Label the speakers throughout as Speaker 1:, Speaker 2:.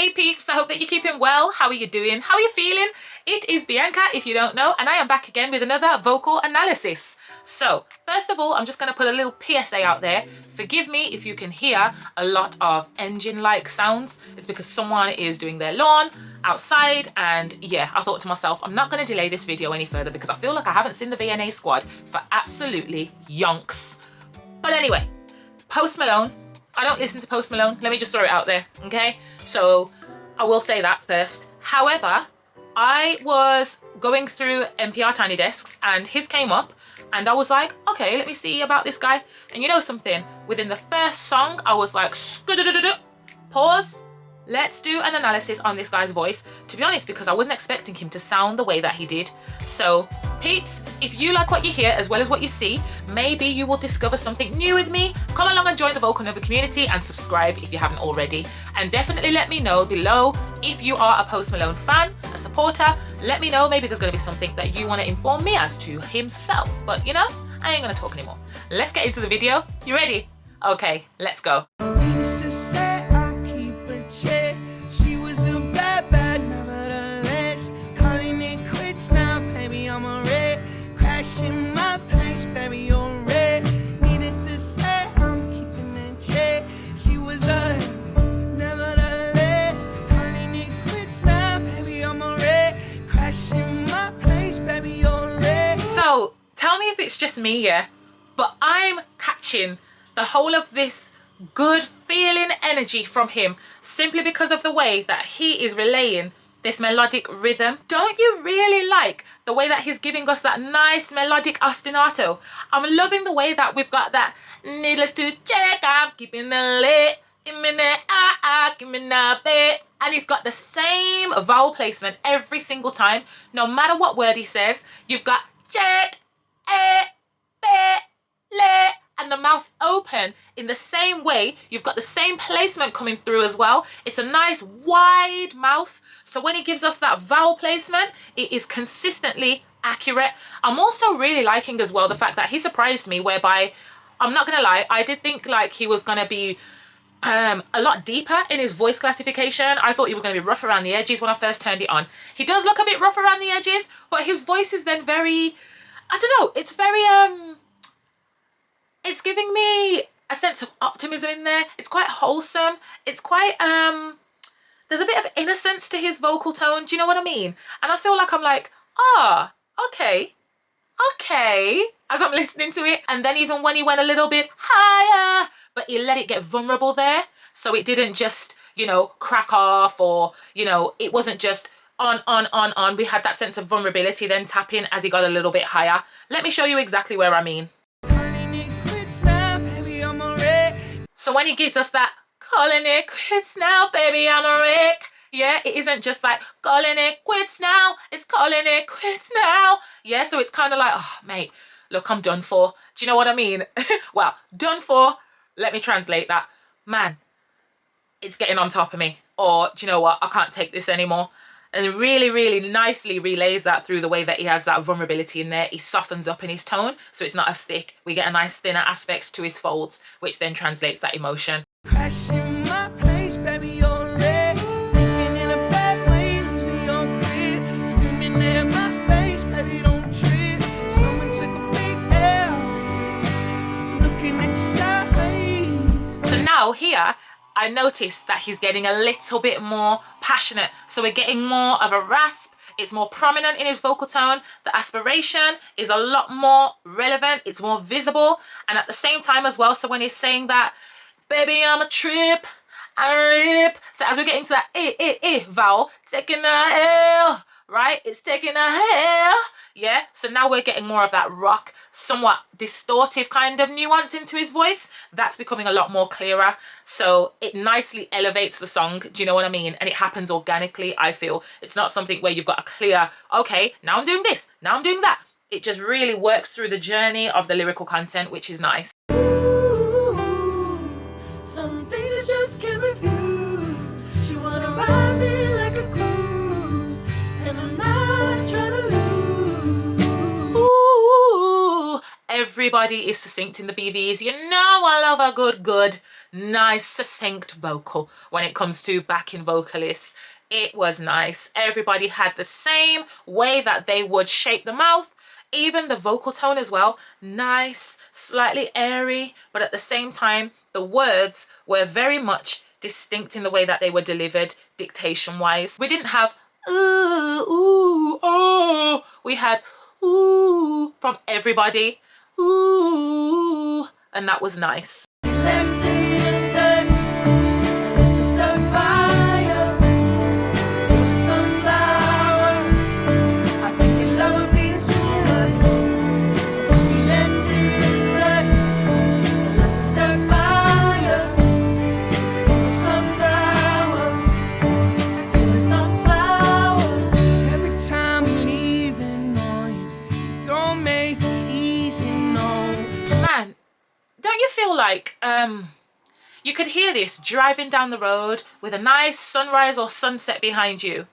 Speaker 1: Hey peeps, I hope that you're keeping well. How are you doing? How are you feeling? It is Bianca, if you don't know, and I am back again with another vocal analysis. So, first of all, I'm just going to put a little PSA out there. Forgive me if you can hear a lot of engine-like sounds. It's because someone is doing their lawn outside, and yeah, I thought to myself, I'm not going to delay this video any further because I feel like I haven't seen the VNA squad for absolutely yonks. But anyway, Post Malone. I don't listen to Post Malone. Let me just throw it out there, okay? So I will say that first. However, I was going through NPR Tiny Desks and his came up and I was like, okay, let me see about this guy. And you know something? Within the first song, I was like, pause. Let's do an analysis on this guy's voice. To be honest, because I wasn't expecting him to sound the way that he did. So peeps, if you like what you hear as well as what you see, maybe you will discover something new with me. Come along and join the Vocal Nova community and subscribe if you haven't already. And definitely let me know below if you are a Post Malone fan, a supporter. Let me know, maybe there's gonna be something that you wanna inform me as to himself. But you know, I ain't gonna talk anymore. Let's get into the video. You ready? Okay, let's go.
Speaker 2: She was a bad, nevertheless. Calling it quits now, baby, I'm a red. Crashing my place, baby, you're red. Needless to say, I'm keeping in check. She was a nevertheless. Calling it quits now, baby, I'm a red. Crashing my place, baby, you're red.
Speaker 1: So, tell me if it's just me, yeah? But I'm catching the whole of this good feeling energy from him simply because of the way that he is relaying this melodic rhythm. Don't you really like the way that he's giving us that nice melodic ostinato? I'm loving the way that we've got that needless to check, I'm keeping the lit, give me a bit. And he's got the same vowel placement every single time. No matter what word he says, you've got check, le, and the mouth's open in the same way. You've got the same placement coming through as well. It's a nice wide mouth. So when he gives us that vowel placement, it is consistently accurate. I'm also really liking as well the fact that he surprised me, whereby, I'm not gonna lie, I did think like he was gonna be a lot deeper in his voice classification. I thought he was going to be rough around the edges when I first turned it on. He does look a bit rough around the edges, but his voice is then very, I don't know, it's very it's giving me a sense of optimism in there. It's quite wholesome. It's quite there's a bit of innocence to his vocal tone. Do you know what I mean? And I feel like I'm like, ah, okay, as I'm listening to it. And then even when he went a little bit higher, but he let it get vulnerable there. So it didn't just, you know, crack off, or, you know, it wasn't just on. We had that sense of vulnerability then tap in as he got a little bit higher. Let me show you exactly where I mean. So when he gives us that, calling it quits now, baby, I'm a wreck. Yeah, it isn't just like, calling it quits now, it's calling it quits now. Yeah, so it's kind of like, oh, mate, look, I'm done for. Do you know what I mean? Well, done for. Let me translate that. Man, it's getting on top of me. Or, do you know what? I can't take this anymore. And really, really nicely relays that through the way that he has that vulnerability in there. He softens up in his tone, so it's not as thick. We get a nice thinner aspect to his folds, which then translates that emotion.
Speaker 2: Crashing my place, baby, you're red. Thinking in a bad way, losing your grip. Screaming at my face, baby, don't trip. Someone took a big L. Looking at your sideways.
Speaker 1: So now here, I noticed that he's getting a little bit more passionate. So we're getting more of a rasp. It's more prominent in his vocal tone. The aspiration is a lot more relevant. It's more visible. And at the same time as well, so when he's saying that, baby, I'm a trip, I rip. So as we get into that vowel, taking a L, right? It's taking a L. Yeah, so now we're getting more of that rock, somewhat distortive kind of nuance into his voice. That's becoming a lot more clearer. So it nicely elevates the song. Do you know what I mean? And it happens organically, I feel. It's not something where you've got a clear, okay, now I'm doing this, now I'm doing that. It just really works through the journey of the lyrical content, which is nice.
Speaker 2: Some things I just can't refuse. She wanna ride me like a cruise, and I'm not trying to lose.
Speaker 1: Ooh, every everybody is succinct in the BVs. You know I love a good, nice, succinct vocal when it comes to backing vocalists. It was nice. Everybody had the same way that they would shape the mouth, even the vocal tone as well. Nice, slightly airy, but at the same time, the words were very much distinct in the way that they were delivered dictation-wise. We didn't have ooh, ooh, oh. We had ooh from everybody. Ooh, and that was nice. Man, don't you feel like you could hear this driving down the road with a nice sunrise or sunset behind you,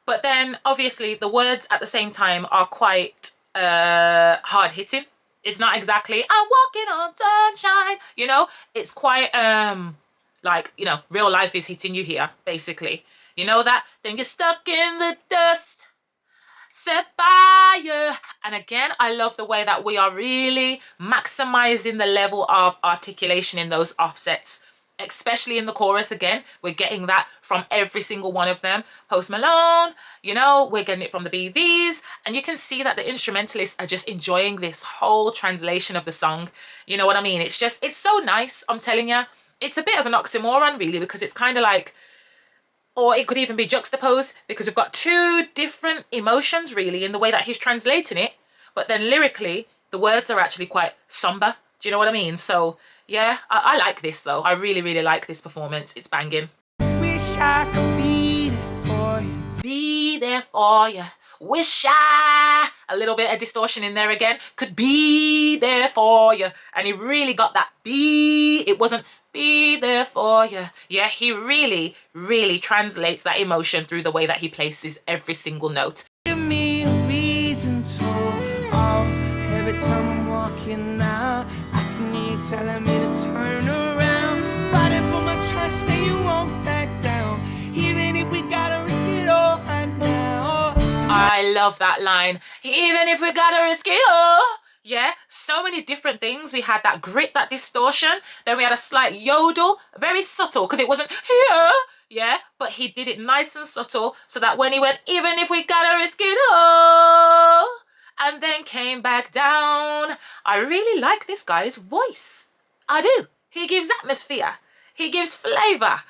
Speaker 1: but then obviously the words at the same time are quite hard hitting. It's not exactly I'm walking on sunshine, you know, it's quite like, you know, real life is hitting you here basically, you know, that then you're stuck in the dust set fire. And again, I love the way that we are really maximizing the level of articulation in those offsets, especially in the chorus. Again, we're getting that from every single one of them. Post Malone, you know, we're getting it from the BVs, and you can see that the instrumentalists are just enjoying this whole translation of the song. You know what I mean? It's just, it's so nice. I'm telling you, it's a bit of an oxymoron really, because it's kind of like, or it could even be juxtaposed, because we've got two different emotions really in the way that he's translating it, but then lyrically the words are actually quite somber. Do you know what I mean? So yeah, I like this though. I really like this performance. It's banging.
Speaker 2: Wish I could be there for you.
Speaker 1: Be there for you. Wish I, a little bit of distortion in there again, could be there for you. And he really got that be, it wasn't be there for you. Yeah, he really translates that emotion through the way that he places every single note.
Speaker 2: Give me a reason to, oh, every time I'm walking out, I can hear you telling me to turn around. Fighting for my trust and you won't back down, even if we gotta risk it all right now.
Speaker 1: I love that line. Even if we gotta risk it all. Yeah, so many different things. We had that grit, that distortion. Then we had a slight yodel, very subtle, because it wasn't here. Yeah, but he did it nice and subtle, so that when he went, even if we gotta risk it all, and then came back down. I really like this guy's voice. I do. He gives atmosphere. He gives flavor.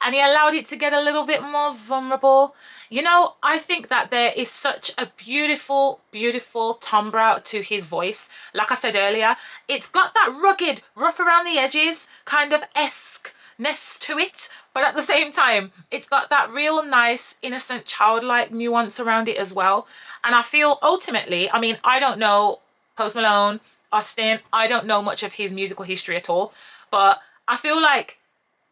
Speaker 1: And he allowed it to get a little bit more vulnerable. You know, I think that there is such a beautiful timbre to his voice. Like I said earlier, it's got that rugged, rough around the edges kind of esque-ness to it, but at the same time, it's got that real nice, innocent, childlike nuance around it as well. And I feel ultimately, I mean, I don't know Post Malone, Austin, I don't know much of his musical history at all, but I feel like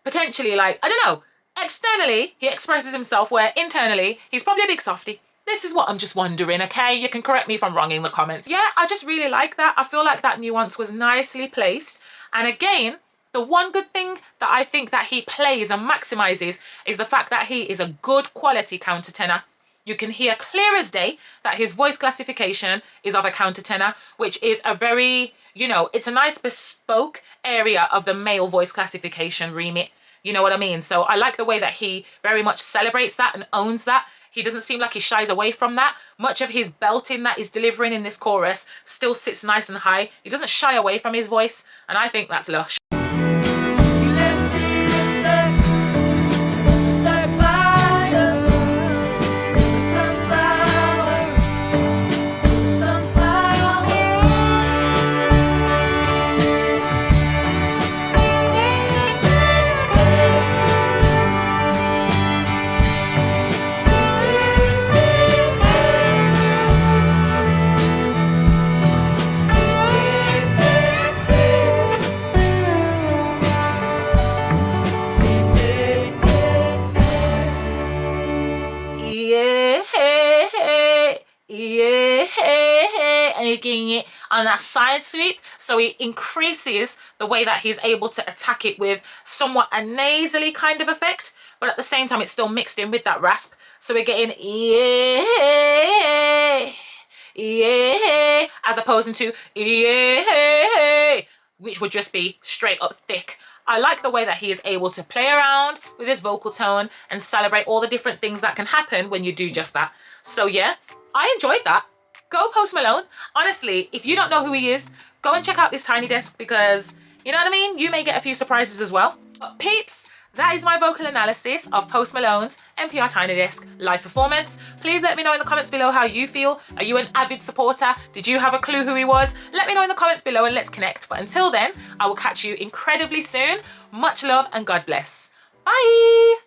Speaker 1: potentially, like, I don't know, externally he expresses himself where internally he's probably a big softie. This is what I'm just wondering, okay? You can correct me if I'm wrong in the comments. Yeah, I just really like that. I feel like that nuance was nicely placed. And again, the one good thing that I think that he plays and maximizes is the fact that he is a good quality countertenor. You can hear clear as day that his voice classification is of a countertenor, which is a very, you know, it's a nice bespoke area of the male voice classification remit. You know what I mean? So I like the way that he very much celebrates that and owns that. He doesn't seem like he shies away from that. Much of his belting that he's delivering in this chorus still sits nice and high. He doesn't shy away from his voice, and I think that's lush. making it on that side sweep. So it increases the way that he's able to attack it with somewhat a nasally kind of effect, but at the same time it's still mixed in with that rasp. So we're getting yeah, yeah, as opposed to yeah, which would just be straight up thick. I like the way that he is able to play around with his vocal tone and celebrate all the different things that can happen when you do just that. So yeah, I enjoyed that. Go Post Malone. Honestly, if you don't know who he is, go and check out this Tiny Desk, because, you know what I mean? You may get a few surprises as well. But peeps, that is my vocal analysis of Post Malone's NPR Tiny Desk live performance. Please let me know in the comments below how you feel. Are you an avid supporter? Did you have a clue who he was? Let me know in the comments below and let's connect. But until then, I will catch you incredibly soon. Much love and God bless. Bye.